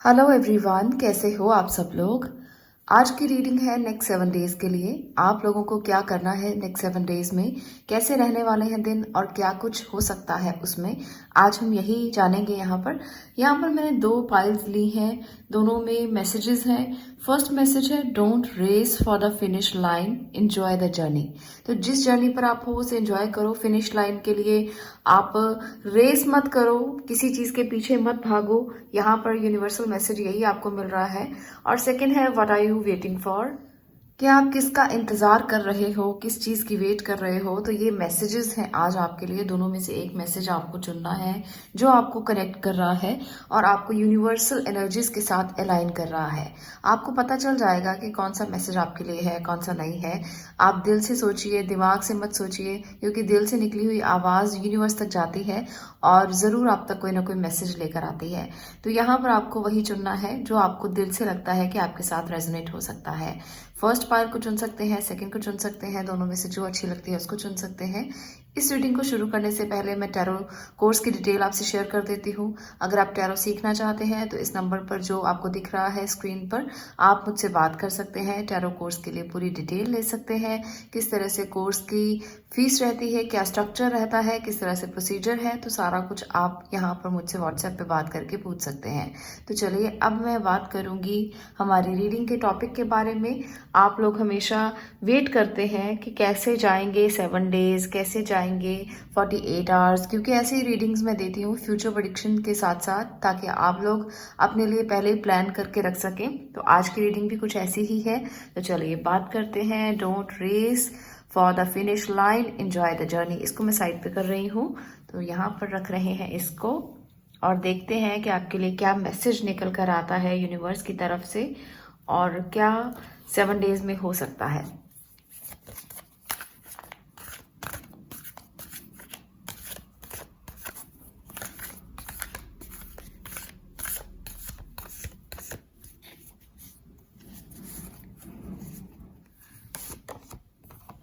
Hello everyone, कैसे हो आप सब लोग। आज की रीडिंग है नेक्स्ट 7 डेज के लिए। आप लोगों को क्या करना है नेक्स्ट 7 डेज में, कैसे रहने वाले हैं दिन और क्या कुछ हो सकता है उसमें, आज हम यही जानेंगे। यहाँ पर मैंने 2 पाइल्स ली हैं, दोनों में मैसेजेस हैं। फर्स्ट मैसेज है don't race for the finish line, enjoy the journey. तो जिस जर्नी पर आप हो उसे एंजॉय करो। फिनिश लाइन के लिए आप रेस मत करो, किसी चीज के पीछे मत भागो। यहाँ पर यूनिवर्सल मैसेज यही आपको मिल रहा है। और सेकंड है what are you waiting for, क्या आप किसका इंतजार कर रहे हो, किस चीज की वेट कर रहे हो। तो ये मैसेजेस हैं आज आपके लिए। दोनों में से एक मैसेज आपको चुनना है जो आपको कनेक्ट कर रहा है और आपको यूनिवर्सल एनर्जीज के साथ अलाइन कर रहा है। आपको पता चल जाएगा कि कौन सा मैसेज आपके लिए है, कौन सा नहीं है। आप दिल से सोचिए, दिमाग से मत सोचिए, क्योंकि दिल से निकली हुई आवाज यूनिवर्स तक जाती है और जरूर आप तक कोई ना कोई मैसेज लेकर आती है। तो यहाँ पर आपको वही चुनना है जो आपको दिल से लगता है कि आपके साथ रेजोनेट हो सकता है। फर्स्ट पाइल को चुन सकते हैं, सेकंड को चुन सकते हैं, दोनों में से जो अच्छी लगती है उसको चुन सकते हैं। इस रीडिंग को शुरू करने से पहले मैं टैरो कोर्स की डिटेल आपसे शेयर कर देती हूँ। अगर आप टैरो सीखना चाहते हैं तो इस नंबर पर जो आपको दिख रहा है स्क्रीन पर, आप मुझसे बात कर सकते हैं। टैरो कोर्स के लिए पूरी डिटेल ले सकते हैं, किस तरह से कोर्स की फीस रहती है, क्या स्ट्रक्चर रहता है, किस तरह से प्रोसीजर है, तो सारा कुछ आप यहाँ पर मुझसे व्हाट्सएप पे बात करके पूछ सकते हैं। तो चलिए अब मैं बात करूंगी हमारी रीडिंग के टॉपिक के बारे में। आप लोग हमेशा वेट करते हैं कि कैसे जाएंगे 7 डेज, कैसे जाएंगे 48 आवर्स, क्योंकि ऐसी रीडिंग्स मैं देती हूँ फ्यूचर प्रेडिक्शन के साथ साथ, ताकि आप लोग अपने लिए पहले ही प्लान करके रख सकें। तो आज की रीडिंग भी कुछ ऐसी ही है। तो चलिए बात करते हैं don't race for the finish line, enjoy the journey. इसको मैं साइड पे कर रही हूँ, तो यहाँ पर रख रहे हैं इसको और देखते हैं कि आपके लिए क्या मैसेज निकल कर आता है यूनिवर्स की तरफ से और क्या 7 डेज में हो सकता है।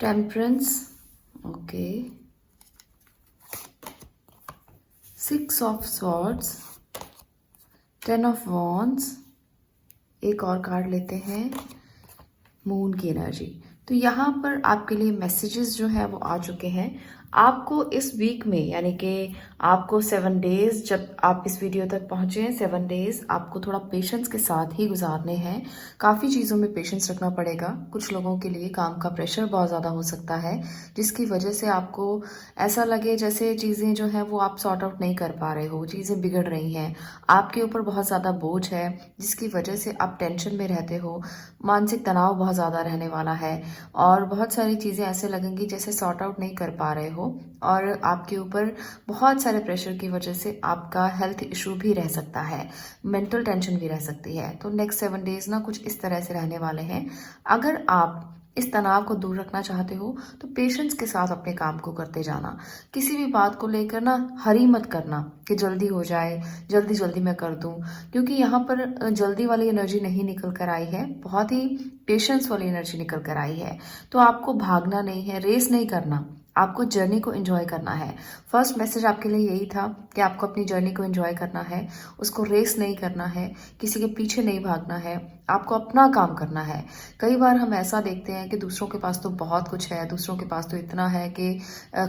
Temperance, okay, 6 of swords, 10 of wands, एक और कार्ड लेते हैं, मून की एनर्जी। तो यहाँ पर आपके लिए मैसेजेस जो है वो आ चुके हैं। आपको इस वीक में, यानी कि आपको 7 डेज, जब आप इस वीडियो तक पहुंचे हैं, 7 डेज आपको थोड़ा पेशेंस के साथ ही गुजारने हैं। काफ़ी चीज़ों में पेशेंस रखना पड़ेगा। कुछ लोगों के लिए काम का प्रेशर बहुत ज़्यादा हो सकता है, जिसकी वजह से आपको ऐसा लगे जैसे चीज़ें जो हैं वो आप सॉर्ट आउट नहीं कर पा रहे हो, चीज़ें बिगड़ रही हैं, आपके ऊपर बहुत ज़्यादा बोझ है, जिसकी वजह से आप टेंशन में रहते हो। मानसिक तनाव बहुत ज़्यादा रहने वाला है और बहुत सारी चीज़ें ऐसे लगेंगी जैसे सॉर्ट आउट नहीं कर पा रहे हो और आपके ऊपर बहुत सारे प्रेशर की वजह से आपका हेल्थ इशू भी रह सकता है, मेंटल टेंशन भी रह सकती है। तो नेक्स्ट 7 डेज ना कुछ इस तरह से रहने वाले हैं। अगर आप इस तनाव को दूर रखना चाहते हो तो पेशेंस के साथ अपने काम को करते जाना। किसी भी बात को लेकर ना हरी मत करना कि जल्दी हो जाए, जल्दी जल्दी मैं कर दूं, क्योंकि यहाँ पर जल्दी वाली एनर्जी नहीं निकल कर आई है, बहुत ही पेशेंस वाली एनर्जी निकल कर आई है। तो आपको भागना नहीं है, रेस नहीं करना, आपको जर्नी को एंजॉय करना है। फर्स्ट मैसेज आपके लिए यही था कि आपको अपनी जर्नी को एंजॉय करना है, उसको रेस नहीं करना है, किसी के पीछे नहीं भागना है, आपको अपना काम करना है। कई बार हम ऐसा देखते हैं कि दूसरों के पास तो बहुत कुछ है, दूसरों के पास तो इतना है कि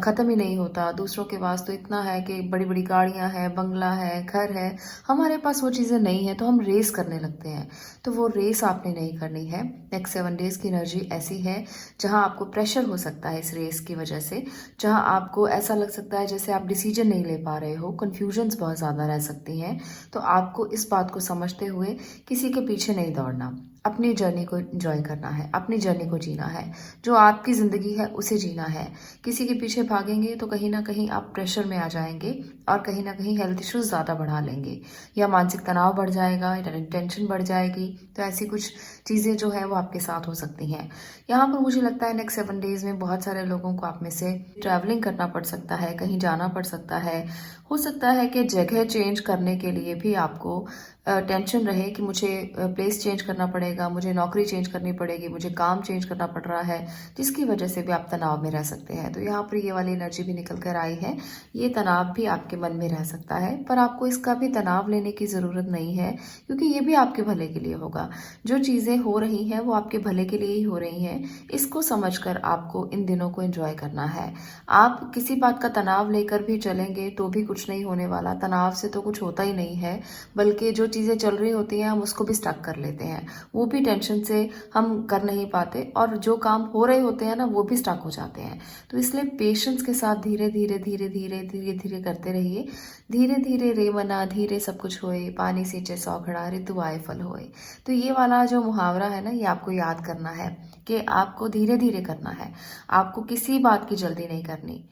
ख़त्म ही नहीं होता, दूसरों के पास तो इतना है कि बड़ी बड़ी गाड़ियां हैं, बंगला है, घर है, हमारे पास वो चीज़ें नहीं है, तो हम रेस करने लगते हैं। तो वो रेस आपने नहीं करनी है। नेक्स्ट 7 डेज की एनर्जी ऐसी है जहाँ आपको प्रेशर हो सकता है इस रेस की वजह से, जहाँ आपको ऐसा लग सकता है जैसे आप डिसीजन नहीं ले पा रहे हो, कन्फ्यूजन्स बहुत ज़्यादा रह सकती हैं। तो आपको इस बात को समझते हुए किसी के पीछे नहीं दौड़ना, अपनी जर्नी को एंजॉय करना है, अपनी जर्नी को जीना है, जो आपकी ज़िंदगी है उसे जीना है। किसी के पीछे भागेंगे तो कहीं ना कहीं आप प्रेशर में आ जाएंगे और कहीं ना कहीं हेल्थ इश्यूज ज़्यादा बढ़ा लेंगे, या मानसिक तनाव बढ़ जाएगा, टेंशन बढ़ जाएगी। तो ऐसी कुछ चीज़ें जो है वो आपके साथ हो सकती हैं। यहाँ पर मुझे लगता है नेक्स्ट 7 डेज में बहुत सारे लोगों को आप में से ट्रैवलिंग करना पड़ सकता है, कहीं जाना पड़ सकता है। हो सकता है कि जगह चेंज करने के लिए भी आपको टेंशन रहे कि मुझे प्लेस चेंज करना पड़ेगा, मुझे नौकरी चेंज करनी पड़ेगी, मुझे काम चेंज करना पड़ रहा है, जिसकी वजह से भी आप तनाव में रह सकते हैं। तो यहाँ पर ये वाली एनर्जी भी निकल कर आई है। ये तनाव भी आपके मन में रह सकता है, पर आपको इसका भी तनाव लेने की ज़रूरत नहीं है, क्योंकि ये भी आपके भले के लिए होगा। जो चीज़ें हो रही हैं वो आपके भले के लिए ही हो रही हैं। इसको समझकर आपको इन दिनों को एंजॉय करना है। आप किसी बात का तनाव लेकर भी चलेंगे तो भी कुछ नहीं होने वाला। तनाव से तो कुछ होता ही नहीं है, बल्कि जो चीज़ें चल रही होती हैं हम उसको भी स्टक कर लेते हैं। वो भी टेंशन से हम कर नहीं पाते, और जो काम हो रहे होते हैं ना वो भी स्टक हो जाते हैं। तो इसलिए पेशेंस के साथ धीरे धीरे धीरे धीरे धीरे धीरे करते रहिए। धीरे धीरे रे मना धीरे सब कुछ होए, पानी सींचे सौ घड़ा ऋतु आए फल होए। तो ये वाला जो मुहावरा है ना, ये आपको याद करना है कि आपको धीरे धीरे करना है, आपको किसी बात की जल्दी नहीं करनी।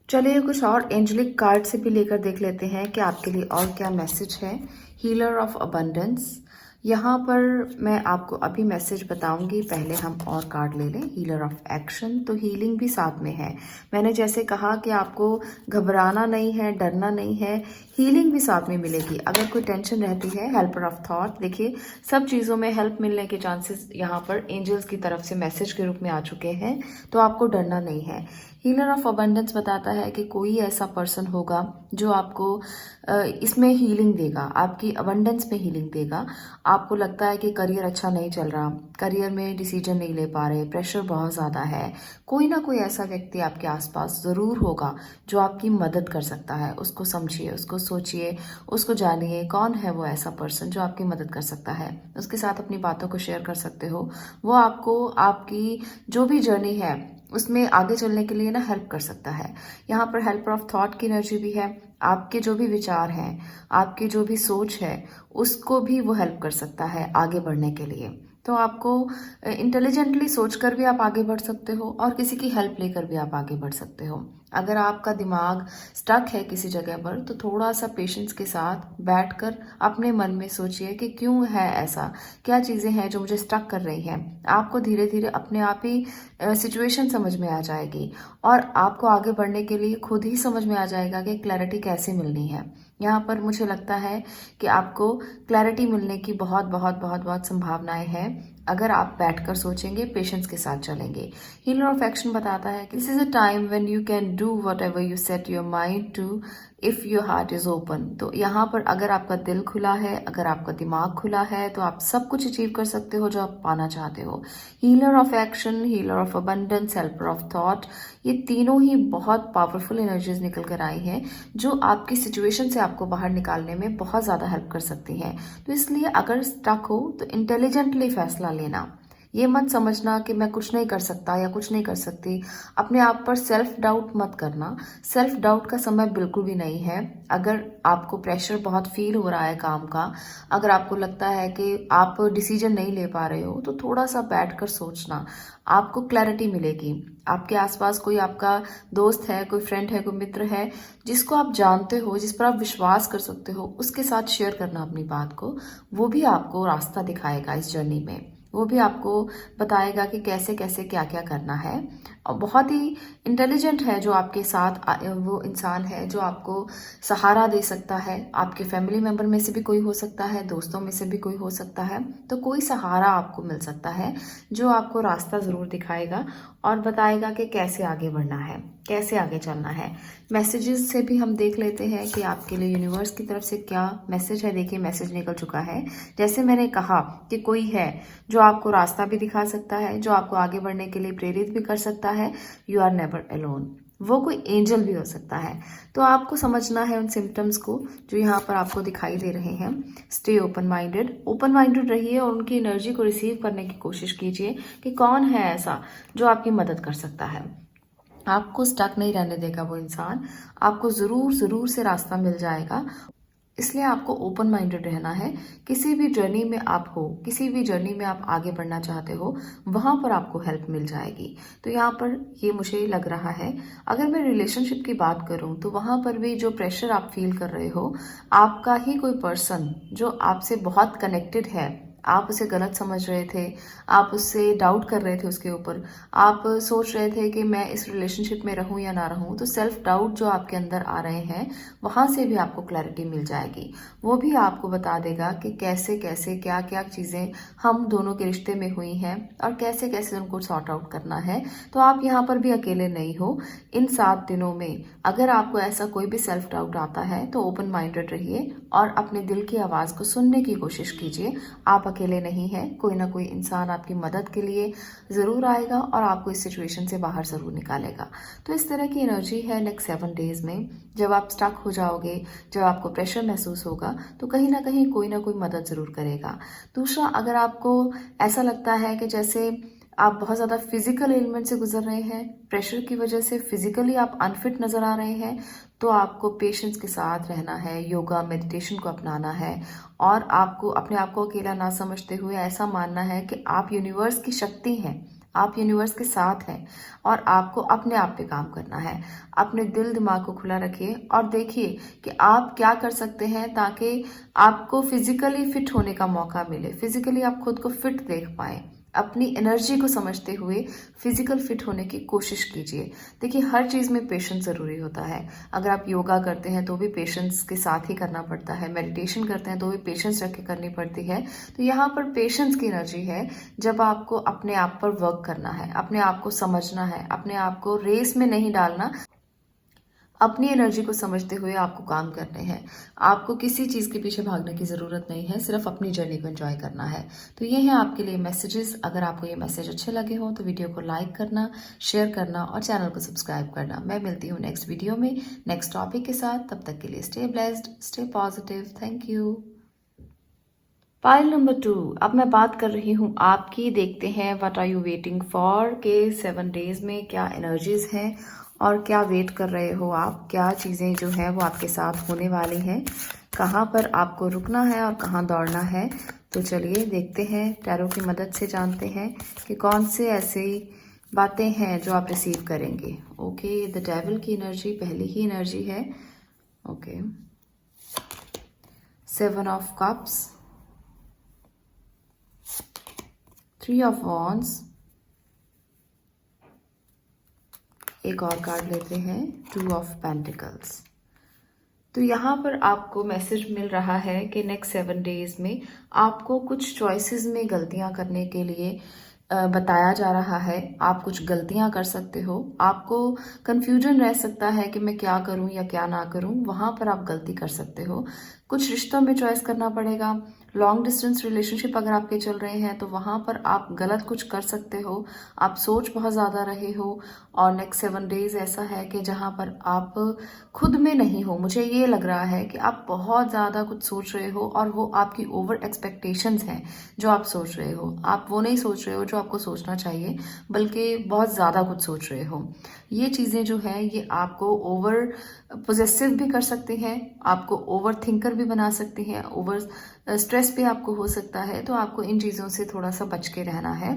चलिए कुछ और एंजेलिक कार्ड से भी लेकर देख लेते हैं कि आपके लिए और क्या मैसेज है। हीलर ऑफ अबंडेंस, यहाँ पर मैं आपको अभी मैसेज बताऊंगी, पहले हम और कार्ड ले लें। हीलर ऑफ एक्शन, तो हीलिंग भी साथ में है। मैंने जैसे कहा कि आपको घबराना नहीं है, डरना नहीं है, हीलिंग भी साथ में मिलेगी। अगर कोई टेंशन रहती है, हेल्पर ऑफ थॉट, देखिए सब चीज़ों में हेल्प मिलने के चांसेस यहाँ पर एंजल्स की तरफ से मैसेज के रूप में आ चुके हैं, तो आपको डरना नहीं है। हीलर ऑफ अबंडेंस बताता है कि कोई ऐसा पर्सन होगा जो आपको इसमें हीलिंग देगा, आपकी अबंडेंस में हीलिंग देगा। आपको लगता है कि करियर अच्छा नहीं चल रहा, करियर में डिसीजन नहीं ले पा रहे, प्रेशर बहुत ज़्यादा है, कोई ना कोई ऐसा व्यक्ति आपके आसपास ज़रूर होगा जो आपकी मदद कर सकता है। उसको समझिए, उसको सोचिए, उसको जानिए, कौन है वो ऐसा पर्सन जो आपकी मदद कर सकता है। उसके साथ अपनी बातों को शेयर कर सकते हो। वो आपको आपकी जो भी जर्नी है उसमें आगे चलने के लिए ना हेल्प कर सकता है। यहाँ पर हेल्पर ऑफ थॉट की एनर्जी भी है। आपके जो भी विचार हैं, आपकी जो भी सोच है, उसको भी वो हेल्प कर सकता है आगे बढ़ने के लिए। तो आपको इंटेलिजेंटली सोचकर भी आप आगे बढ़ सकते हो, और किसी की हेल्प लेकर भी आप आगे बढ़ सकते हो। अगर आपका दिमाग स्टक है किसी जगह पर, तो थोड़ा सा पेशेंस के साथ बैठकर अपने मन में सोचिए कि क्यों है ऐसा, क्या चीज़ें हैं जो मुझे स्टक कर रही हैं। आपको धीरे धीरे अपने आप ही सिचुएशन समझ में आ जाएगी, और आपको आगे बढ़ने के लिए खुद ही समझ में आ जाएगा कि क्लैरिटी कैसे मिलनी है। यहाँ पर मुझे लगता है कि आपको क्लैरिटी मिलने की बहुत बहुत बहुत बहुत संभावनाएं हैं, अगर आप बैठकर सोचेंगे, पेशेंस के साथ चलेंगे। हीलर ऑफ एक्शन बताता है कि this is a time when you can do whatever you set your mind to if your heart is open. तो यहाँ पर अगर आपका दिल खुला है, अगर आपका दिमाग खुला है, तो आप सब कुछ अचीव कर सकते हो जो आप पाना चाहते हो। Healer of action, healer of abundance, helper of thought, ये तीनों ही बहुत पावरफुल एनर्जीज निकल कर आई हैं जो आपकी सिचुएशन से आपको बाहर निकालने में बहुत ज़्यादा हेल्प कर सकती हैं। तो इसलिए अगर स्टक हो तो इंटेलिजेंटली फैसला लेना। ये मत समझना कि मैं कुछ नहीं कर सकता या कुछ नहीं कर सकती। अपने आप पर सेल्फ डाउट मत करना। सेल्फ डाउट का समय बिल्कुल भी नहीं है। अगर आपको प्रेशर बहुत फील हो रहा है काम का, अगर आपको लगता है कि आप डिसीजन नहीं ले पा रहे हो, तो थोड़ा सा बैठकर सोचना, आपको क्लैरिटी मिलेगी। आपके आसपास कोई आपका दोस्त है, कोई फ्रेंड है, कोई मित्र है जिसको आप जानते हो, जिस पर आप विश्वास कर सकते हो, उसके साथ शेयर करना अपनी बात को। वो भी आपको रास्ता दिखाएगा इस जर्नी में, वो भी आपको बताएगा कि कैसे कैसे क्या क्या करना है। और बहुत ही इंटेलिजेंट है जो आपके साथ वो इंसान है जो आपको सहारा दे सकता है। आपके फैमिली मेम्बर में से भी कोई हो सकता है, दोस्तों में से भी कोई हो सकता है। तो कोई सहारा आपको मिल सकता है जो आपको रास्ता ज़रूर दिखाएगा और बताएगा कि कैसे आगे बढ़ना है, कैसे आगे चलना है। मैसेजेस से भी हम देख लेते हैं कि आपके लिए यूनिवर्स की तरफ से क्या मैसेज है। देखिए मैसेज निकल चुका है। जैसे मैंने कहा कि कोई है जो आपको रास्ता भी दिखा सकता है, जो आपको आगे बढ़ने के लिए प्रेरित भी कर सकता है। You are never alone. वो कोई एंजल भी हो सकता है। तो आपको समझना है उन सिम्टम्स को जो यहाँ पर आपको दिखाई दे रहे हैं। स्टे ओपन माइंडेड रहिए और उनकी एनर्जी को रिसीव करने की कोशिश कीजिए कि कौन है ऐसा जो आपकी मदद कर सकता है। आपको स्टक नहीं रहने देगा वो इंसान, आपको ज़रूर से रास्ता मिल जाएगा। इसलिए आपको ओपन माइंडेड रहना है। किसी भी जर्नी में आप हो, किसी भी जर्नी में आप आगे बढ़ना चाहते हो, वहाँ पर आपको हेल्प मिल जाएगी। तो यहाँ पर ये मुझे लग रहा है। अगर मैं रिलेशनशिप की बात करूँ तो वहाँ पर भी जो प्रेशर आप फील कर रहे हो, आपका ही कोई पर्सन जो आपसे बहुत कनेक्टेड है, आप उसे गलत समझ रहे थे, आप उससे डाउट कर रहे थे उसके ऊपर, आप सोच रहे थे कि मैं इस रिलेशनशिप में रहूं या ना रहूं, तो सेल्फ डाउट जो आपके अंदर आ रहे हैं वहां से भी आपको क्लैरिटी मिल जाएगी। वो भी आपको बता देगा कि कैसे कैसे क्या क्या चीज़ें हम दोनों के रिश्ते में हुई हैं और कैसे कैसे उनको सॉर्ट आउट करना है। तो आप यहाँ पर भी अकेले नहीं हो। इन 7 दिनों में अगर आपको ऐसा कोई भी सेल्फ डाउट आता है तो ओपन माइंडेड रहिए और अपने दिल की आवाज़ को सुनने की कोशिश कीजिए। आप अकेले नहीं हैं, कोई ना कोई इंसान आपकी मदद के लिए ज़रूर आएगा और आपको इस सिचुएशन से बाहर ज़रूर निकालेगा। तो इस तरह की एनर्जी है नेक्स्ट 7 डेज़ में। जब आप स्टक हो जाओगे, जब आपको प्रेशर महसूस होगा, तो कहीं ना कोई मदद ज़रूर करेगा। दूसरा, अगर आपको ऐसा लगता है कि जैसे आप बहुत ज़्यादा फिजिकल एलिमेंट से गुजर रहे हैं, प्रेशर की वजह से फिजिकली आप अनफिट नज़र आ रहे हैं, तो आपको पेशेंस के साथ रहना है, योगा मेडिटेशन को अपनाना है और आपको अपने आप को अकेला ना समझते हुए ऐसा मानना है कि आप यूनिवर्स की शक्ति हैं, आप यूनिवर्स के साथ हैं और आपको अपने आप पे काम करना है। अपने दिल दिमाग को खुला रखिए और देखिए कि आप क्या कर सकते हैं ताकि आपको फिजिकली फिट होने का मौका मिले, फिजिकली आप खुद को फिट देख पाएं। अपनी एनर्जी को समझते हुए फिजिकल फिट होने की कोशिश कीजिए। देखिए, हर चीज़ में पेशेंस ज़रूरी होता है। अगर आप योगा करते हैं तो भी पेशेंस के साथ ही करना पड़ता है, मेडिटेशन करते हैं तो भी पेशेंस रख के करनी पड़ती है। तो यहाँ पर पेशेंस की एनर्जी है जब आपको अपने आप पर वर्क करना है, अपने आप को समझना है, अपने आप को रेस में नहीं डालना, अपनी एनर्जी को समझते हुए आपको काम करने हैं। आपको किसी चीज़ के पीछे भागने की ज़रूरत नहीं है, सिर्फ अपनी जर्नी को एंजॉय करना है। तो ये हैं आपके लिए मैसेजेस। अगर आपको ये मैसेज अच्छे लगे हों तो वीडियो को लाइक करना, शेयर करना और चैनल को सब्सक्राइब करना। मैं मिलती हूँ नेक्स्ट वीडियो में नेक्स्ट टॉपिक के साथ। तब तक के लिए stay blessed, stay positive. Thank you. Pile number 2, अब मैं बात कर रही हूँ आपकी। देखते हैं what are you waiting for के 7 डेज में क्या एनर्जीज हैं और क्या वेट कर रहे हो आप, क्या चीज़ें जो है वो आपके साथ होने वाली हैं, कहाँ पर आपको रुकना है और कहाँ दौड़ना है। तो चलिए देखते हैं, टैरो की मदद से जानते हैं कि कौन से ऐसी बातें हैं जो आप रिसीव करेंगे। ओके, द डेविल की एनर्जी पहली ही एनर्जी है। Okay, 7 of cups, 3 of wands, एक और कार्ड लेते हैं, 2 ऑफ पेंटिकल्स। तो यहाँ पर आपको मैसेज मिल रहा है कि नेक्स्ट 7 डेज में आपको कुछ चॉइसेस में गलतियाँ करने के लिए बताया जा रहा है। आप कुछ गलतियां कर सकते हो, आपको कंफ्यूजन रह सकता है कि मैं क्या करूं या क्या ना करूं, वहां पर आप गलती कर सकते हो। कुछ रिश्तों में चॉइस करना पड़ेगा। लॉन्ग डिस्टेंस रिलेशनशिप अगर आपके चल रहे हैं तो वहां पर आप गलत कुछ कर सकते हो, आप सोच बहुत ज़्यादा रहे हो। और नेक्स्ट 7 डेज ऐसा है कि जहां पर आप खुद में नहीं हो। मुझे ये लग रहा है कि आप बहुत ज़्यादा कुछ सोच रहे हो और वो आपकी ओवर एक्सपेक्टेशंस हैं जो आप सोच रहे हो। आप वो नहीं सोच रहे हो जो आपको सोचना चाहिए, बल्कि बहुत ज़्यादा कुछ सोच रहे हो। ये चीज़ें जो है ये आपको ओवर पोजेसिव भी कर सकती हैं, आपको ओवर थिंकर भी बना सकती हैं, ओवर स्ट्रेस भी आपको हो सकता है। तो आपको इन चीज़ों से थोड़ा सा बच के रहना है।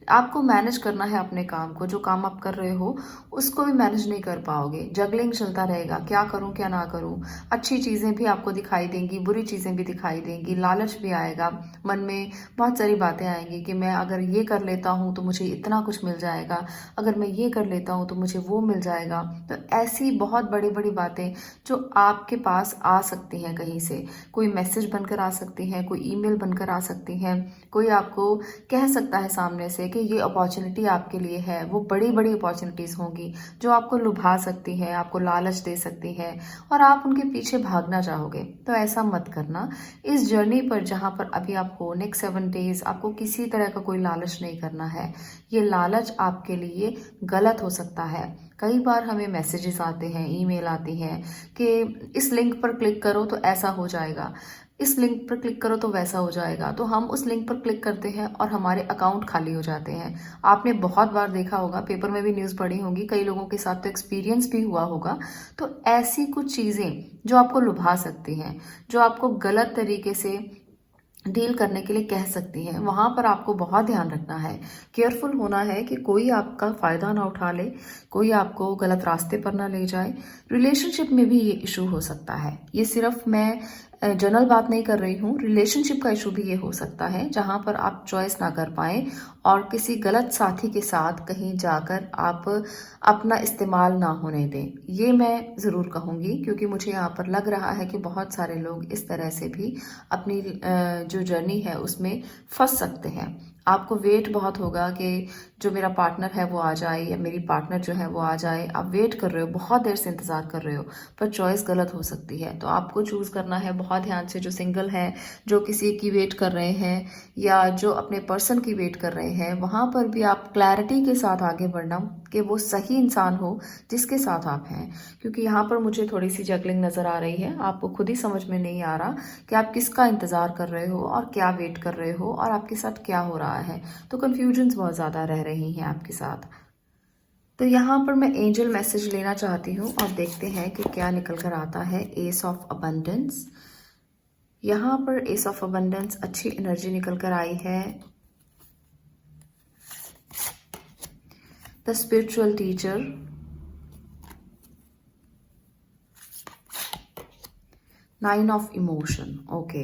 आपको मैनेज करना है अपने काम को, जो काम आप कर रहे हो उसको भी मैनेज नहीं कर पाओगे, जगलिंग चलता रहेगा, क्या करूं क्या ना करूं। अच्छी चीज़ें भी आपको दिखाई देंगी, बुरी चीज़ें भी दिखाई देंगी, लालच भी आएगा, मन में बहुत सारी बातें आएंगी कि मैं अगर ये कर लेता हूँ तो मुझे इतना कुछ मिल जाएगा, अगर मैं ये कर लेता हूँ तो मुझे वो मिल जाएगा। तो ऐसी बहुत बड़ी बड़ी बातें जो आपके पास आ सकती हैं, कहीं से कोई मैसेज बनकर आ सकती हैं, कोई ईमेल बनकर आ सकती हैं, कोई आपको कह सकता है सामने से कि ये अपॉर्चुनिटी आपके लिए है। वो बड़ी बड़ी अपॉर्चुनिटीज़ होंगी जो आपको लुभा सकती हैं, आपको लालच दे सकती हैं और आप उनके पीछे भागना चाहोगे। तो ऐसा मत करना। इस जर्नी पर जहाँ पर अभी आप हो, नेक्स्ट 7 डेज आपको किसी तरह का कोई लालच नहीं करना है। ये लालच आपके लिए गलत हो सकता है। कई बार हमें मैसेजेस आते हैं, ईमेल आती हैं कि इस लिंक पर क्लिक करो तो ऐसा हो जाएगा, इस लिंक पर क्लिक करो तो वैसा हो जाएगा। तो हम उस लिंक पर क्लिक करते हैं और हमारे अकाउंट खाली हो जाते हैं। आपने बहुत बार देखा होगा, पेपर में भी न्यूज़ पढ़ी होगी, कई लोगों के साथ तो एक्सपीरियंस भी हुआ होगा। तो ऐसी कुछ चीज़ें जो आपको लुभा सकती हैं, जो आपको गलत तरीके से डील करने के लिए कह सकती हैं, वहाँ पर आपको बहुत ध्यान रखना है, केयरफुल होना है कि कोई आपका फ़ायदा ना उठा ले, कोई आपको गलत रास्ते पर ना ले जाए। रिलेशनशिप में भी ये इशू हो सकता है। ये सिर्फ मैं जनरल बात नहीं कर रही हूँ, रिलेशनशिप का इशू भी ये हो सकता है जहाँ पर आप चॉइस ना कर पाएँ और किसी गलत साथी के साथ कहीं जाकर आप अपना इस्तेमाल ना होने दें। ये मैं ज़रूर कहूँगी, क्योंकि मुझे यहाँ पर लग रहा है कि बहुत सारे लोग इस तरह से भी अपनी जो जर्नी है उसमें फंस सकते हैं। आपको वेट बहुत होगा कि जो मेरा पार्टनर है वो आ जाए या मेरी पार्टनर जो है वो आ जाए। आप वेट कर रहे हो, बहुत देर से इंतज़ार कर रहे हो, पर चॉइस गलत हो सकती है। तो आपको चूज़ करना है बहुत ध्यान से। जो सिंगल हैं, जो किसी की वेट कर रहे हैं या जो अपने पर्सन की वेट कर रहे हैं, वहाँ पर भी आप क्लैरिटी के साथ आगे बढ़ना कि वो सही इंसान हो जिसके साथ आप हैं। क्योंकि यहाँ पर मुझे थोड़ी सी जगलिंग नज़र आ रही है। आपको खुद ही समझ में नहीं आ रहा कि आप किसका इंतज़ार कर रहे हो और क्या वेट कर रहे हो और आपके साथ क्या हो रहा है। तो कन्फ्यूजन्स बहुत ज़्यादा रह रही हैं आपके साथ। तो यहाँ पर मैं एंजल मैसेज लेना चाहती हूँ और देखते हैं कि क्या निकल कर आता है। एस ऑफ अबंडेंस, यहाँ पर एस ऑफ अबंडेंस अच्छी एनर्जी निकल कर आई है। The spiritual teacher, nine of emotion. Okay,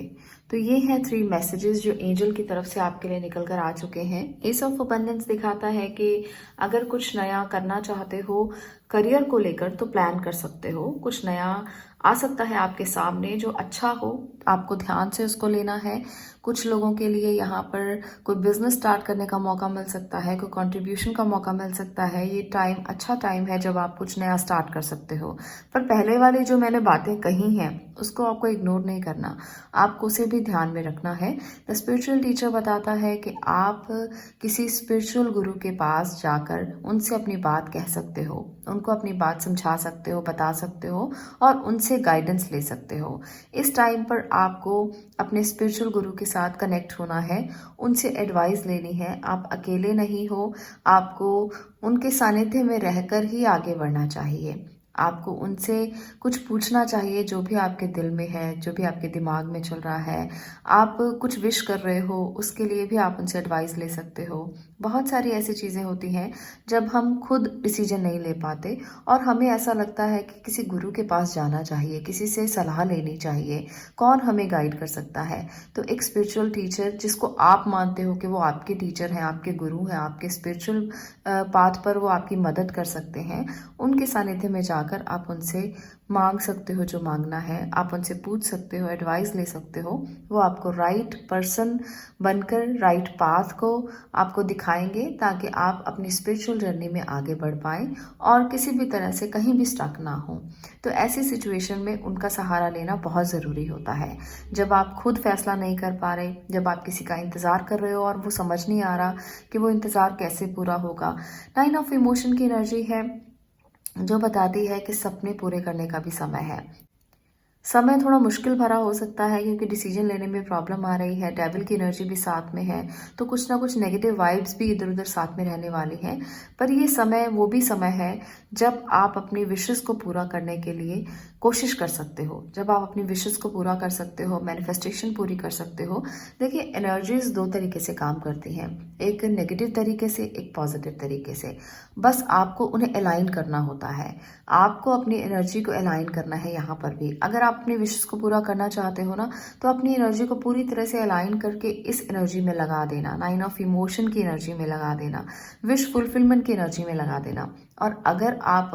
तो ये है 3 मैसेजेस जो एंजल की तरफ से आपके लिए निकल कर आ चुके हैं। एस ऑफ अबंडेंस दिखाता है कि अगर कुछ नया करना चाहते हो करियर को लेकर तो प्लान कर सकते हो। कुछ नया आ सकता है आपके सामने जो अच्छा हो, आपको ध्यान से उसको लेना है। कुछ लोगों के लिए यहाँ पर कोई बिजनेस स्टार्ट करने का मौका मिल सकता है, कोई कंट्रीब्यूशन का मौका मिल सकता है। ये टाइम अच्छा टाइम है जब आप कुछ नया स्टार्ट कर सकते हो। पर पहले वाली जो मैंने बातें कही हैं उसको आपको इग्नोर नहीं करना, आपको उसे भी ध्यान में रखना है। द स्पिरिचुअल टीचर बताता है कि आप किसी स्पिरिचुअल गुरु के पास जाकर उनसे अपनी बात कह सकते हो, उनको अपनी बात समझा सकते हो, बता सकते हो और उनसे गाइडेंस ले सकते हो। इस टाइम पर आपको अपने स्पिरिचुअल गुरु के साथ कनेक्ट होना है, उनसे एडवाइस लेनी है। आप अकेले नहीं हो, आपको उनके सानिध्य में रहकर ही आगे बढ़ना चाहिए। आपको उनसे कुछ पूछना चाहिए जो भी आपके दिल में है, जो भी आपके दिमाग में चल रहा है। आप कुछ विश कर रहे हो उसके लिए भी आप उनसे एडवाइस ले सकते हो। बहुत सारी ऐसी चीज़ें होती हैं जब हम खुद डिसीजन नहीं ले पाते और हमें ऐसा लगता है कि किसी गुरु के पास जाना चाहिए, किसी से सलाह लेनी चाहिए, कौन हमें गाइड कर सकता है। तो एक स्पिरिचुअल टीचर जिसको आप मानते हो कि वो आपके टीचर हैं, आपके गुरु हैं, आपके स्पिरिचुअल पाथ पर वो आपकी मदद कर सकते हैं, उनके सानिध्य में जाकर आप उनसे मांग सकते हो जो मांगना है। आप उनसे पूछ सकते हो, एडवाइस ले सकते हो। वो आपको राइट पर्सन बनकर राइट पाथ को आपको दिखाएंगे ताकि आप अपनी स्पिरिचुअल जर्नी में आगे बढ़ पाएं और किसी भी तरह से कहीं भी स्टक ना हो। तो ऐसी सिचुएशन में उनका सहारा लेना बहुत ज़रूरी होता है। जब आप खुद फैसला नहीं कर पा रहे, जब आप किसी का इंतज़ार कर रहे हो और वो समझ नहीं आ रहा कि वो इंतज़ार कैसे पूरा होगा। 9 ऑफ इमोशन की एनर्जी है जो बताती है कि सपने पूरे करने का भी समय है। समय थोड़ा मुश्किल भरा हो सकता है क्योंकि डिसीजन लेने में प्रॉब्लम आ रही है। डेविल की एनर्जी भी साथ में है, तो कुछ ना कुछ नेगेटिव वाइब्स भी इधर उधर साथ में रहने वाली हैं। पर ये समय वो भी समय है जब आप अपनी विशेस को पूरा करने के लिए कोशिश कर सकते हो, जब आप अपनी विशेस को पूरा कर सकते हो, मैनिफेस्टेशन पूरी कर सकते हो। देखिए, एनर्जीज 2 तरीके से काम करती हैं, एक नेगेटिव तरीके से, एक पॉजिटिव तरीके से। बस आपको उन्हें अलाइन करना होता है, आपको अपनी एनर्जी को अलाइन करना है। यहाँ पर भी अगर आप अपनी विशेस को पूरा करना चाहते हो ना, तो अपनी एनर्जी को पूरी तरह से अलाइन करके इस एनर्जी में लगा देना, 9 ऑफ इमोशन की एनर्जी में लगा देना, विश फुलफिलमेंट की एनर्जी में लगा देना। और अगर आप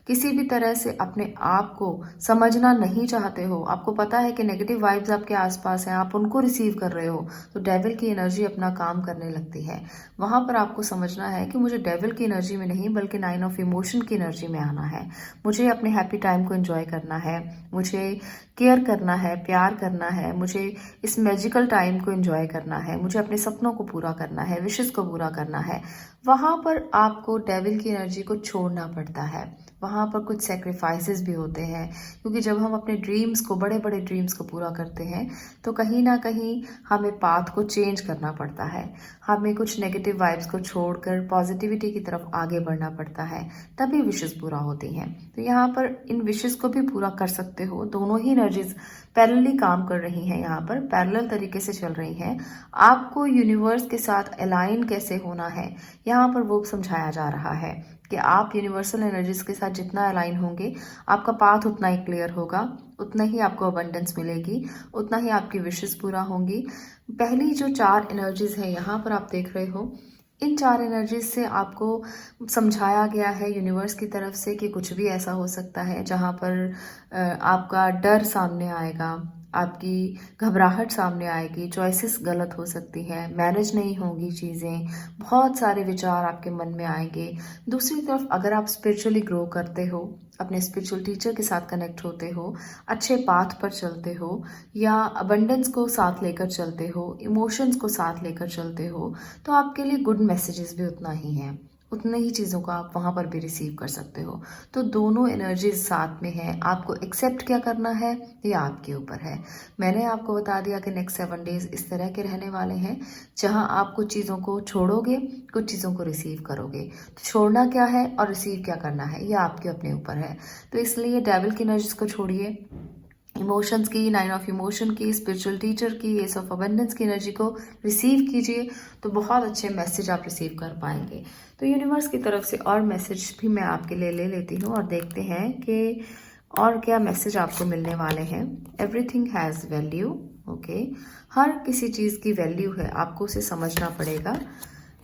किसी भी तरह से अपने आप को समझना नहीं चाहते हो, आपको पता है कि नेगेटिव वाइब्स आपके आसपास हैं, आप उनको रिसीव कर रहे हो, तो डेविल की एनर्जी अपना काम करने लगती है। वहां पर आपको समझना है कि मुझे डेविल की एनर्जी में नहीं बल्कि 9 ऑफ इमोशन की एनर्जी में आना है। मुझे अपने हैप्पी टाइम को एंजॉय करना है, मुझे केयर करना है, प्यार करना है, मुझे इस मैजिकल टाइम को एंजॉय करना है, मुझे अपने सपनों को पूरा करना है, विशेस को पूरा करना है। वहां पर आपको डेविल की एनर्जी को छोड़ना पड़ता है। वहाँ पर कुछ सेक्रीफाइसेस भी होते हैं, क्योंकि जब हम अपने ड्रीम्स को, बड़े बड़े ड्रीम्स को पूरा करते हैं तो कहीं ना कहीं हमें पाथ को चेंज करना पड़ता है। हमें कुछ नेगेटिव वाइब्स को छोड़कर पॉजिटिविटी की तरफ आगे बढ़ना पड़ता है, तभी विशेस पूरा होती हैं। तो यहाँ पर इन विशेस को भी पूरा कर सकते हो। दोनों ही एनर्जीज पैरेलली काम कर रही हैं, यहाँ पर पैरेलल तरीके से चल रही हैं। आपको यूनिवर्स के साथ अलाइन कैसे होना है, यहाँ पर वो समझाया जा रहा है कि आप यूनिवर्सल एनर्जीज के साथ जितना अलाइन होंगे, आपका पाथ उतना ही क्लियर होगा, उतना ही आपको अबंडेंस मिलेगी, उतना ही आपकी विशेस पूरा होंगी। पहली जो 4 एनर्जीज है यहाँ पर आप देख रहे हो, इन 4 एनर्जीज से आपको समझाया गया है यूनिवर्स की तरफ से कि कुछ भी ऐसा हो सकता है जहाँ पर आपका डर सामने आएगा, आपकी घबराहट सामने आएगी, चॉइसेस गलत हो सकती हैं, मैनेज नहीं होंगी चीज़ें, बहुत सारे विचार आपके मन में आएंगे। दूसरी तरफ अगर आप स्पिरिचुअली ग्रो करते हो, अपने स्पिरिचुअल टीचर के साथ कनेक्ट होते हो, अच्छे पाथ पर चलते हो, या अबंडेंस को साथ लेकर चलते हो, इमोशंस को साथ लेकर चलते हो, तो आपके लिए गुड मैसेजेस भी उतना ही हैं, उतने ही चीज़ों को आप वहाँ पर भी रिसीव कर सकते हो। तो दोनों एनर्जीज साथ में है, आपको एक्सेप्ट क्या करना है ये आपके ऊपर है। मैंने आपको बता दिया कि नेक्स्ट 7 डेज इस तरह के रहने वाले हैं जहाँ आप कुछ चीज़ों को छोड़ोगे, कुछ चीज़ों को रिसीव करोगे। तो छोड़ना क्या है और रिसीव क्या करना है ये आपके अपने ऊपर है। तो इसलिए डेविल की एनर्जीज को छोड़िए, इमोशंस की, 9 ऑफ इमोशन की, स्पिरिचुअल टीचर की, एस ऑफ अबंडेंस की एनर्जी को रिसीव कीजिए, तो बहुत अच्छे मैसेज आप रिसीव कर पाएंगे। तो यूनिवर्स की तरफ से और मैसेज भी मैं आपके लिए ले लेती हूँ और देखते हैं कि और क्या मैसेज आपको मिलने वाले हैं। एवरीथिंग हैज़ वैल्यू, ओके, हर किसी चीज़ की वैल्यू है, आपको उसे समझना पड़ेगा।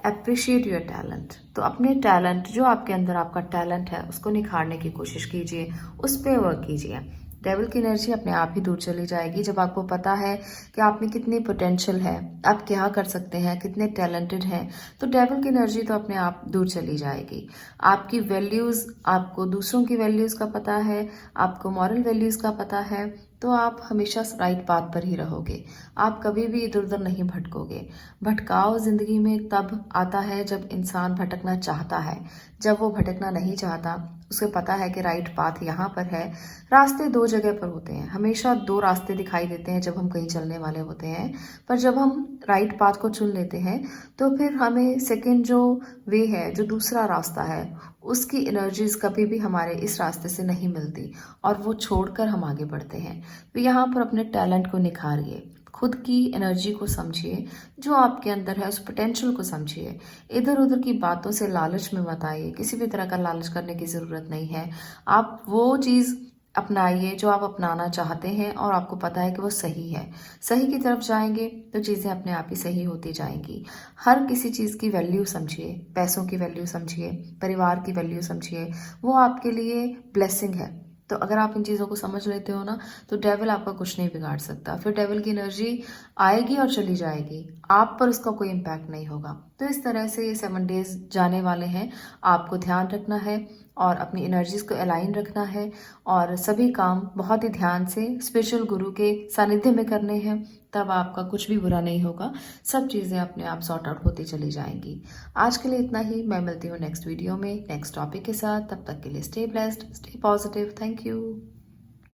अप्रिशिएट योर टैलेंट, तो अपने टैलेंट, जो आपके अंदर आपका टैलेंट है उसको निखारने की कोशिश कीजिए, उस पर वर्क कीजिए। डेविल की एनर्जी अपने आप ही दूर चली जाएगी जब आपको पता है कि आप में कितनी पोटेंशियल है, आप क्या कर सकते हैं, कितने टैलेंटेड हैं। तो डेविल की एनर्जी तो अपने आप दूर चली जाएगी। आपकी वैल्यूज़, आपको दूसरों की वैल्यूज़ का पता है, आपको मॉरल वैल्यूज़ का पता है, तो आप हमेशा राइट पाथ पर ही रहोगे, आप कभी भी इधर उधर नहीं भटकोगे। भटकाव ज़िंदगी में तब आता है जब इंसान भटकना चाहता है, जब वो भटकना नहीं चाहता, उसे पता है कि राइट पाथ यहाँ पर है। रास्ते 2 जगह पर होते हैं, हमेशा 2 रास्ते दिखाई देते हैं जब हम कहीं चलने वाले होते हैं, पर जब हम राइट पाथ को चुन लेते हैं तो फिर हमें सेकंड जो वे है, जो दूसरा रास्ता है, उसकी एनर्जीज कभी भी हमारे इस रास्ते से नहीं मिलती और वो छोड़कर हम आगे बढ़ते हैं। तो यहाँ पर अपने टैलेंट को निखारिए, खुद की एनर्जी को समझिए, जो आपके अंदर है उस पोटेंशियल को समझिए। इधर उधर की बातों से लालच में मत आइए, किसी भी तरह का लालच करने की ज़रूरत नहीं है। आप वो चीज़ अपनाइए जो आप अपनाना चाहते हैं और आपको पता है कि वो सही है। सही की तरफ जाएंगे तो चीज़ें अपने आप ही सही होती जाएंगी। हर किसी चीज़ की वैल्यू समझिए, पैसों की वैल्यू समझिए, परिवार की वैल्यू समझिए, वो आपके लिए ब्लेसिंग है। तो अगर आप इन चीज़ों को समझ लेते हो ना, तो डेविल आपका कुछ नहीं बिगाड़ सकता। फिर डेविल की एनर्जी आएगी और चली जाएगी, आप पर उसका कोई इम्पैक्ट नहीं होगा। तो इस तरह से ये 7 डेज जाने वाले हैं, आपको ध्यान रखना है और अपनी एनर्जीज को अलाइन रखना है और सभी काम बहुत ही ध्यान से स्पिरिचुअल गुरु के सानिध्य में करने हैं, तब आपका कुछ भी बुरा नहीं होगा, सब चीज़ें अपने आप सॉर्ट आउट होती चली जाएंगी। आज के लिए इतना ही, मैं मिलती हूँ नेक्स्ट वीडियो में नेक्स्ट टॉपिक के साथ। तब तक के लिए stay blessed, stay positive, thank you.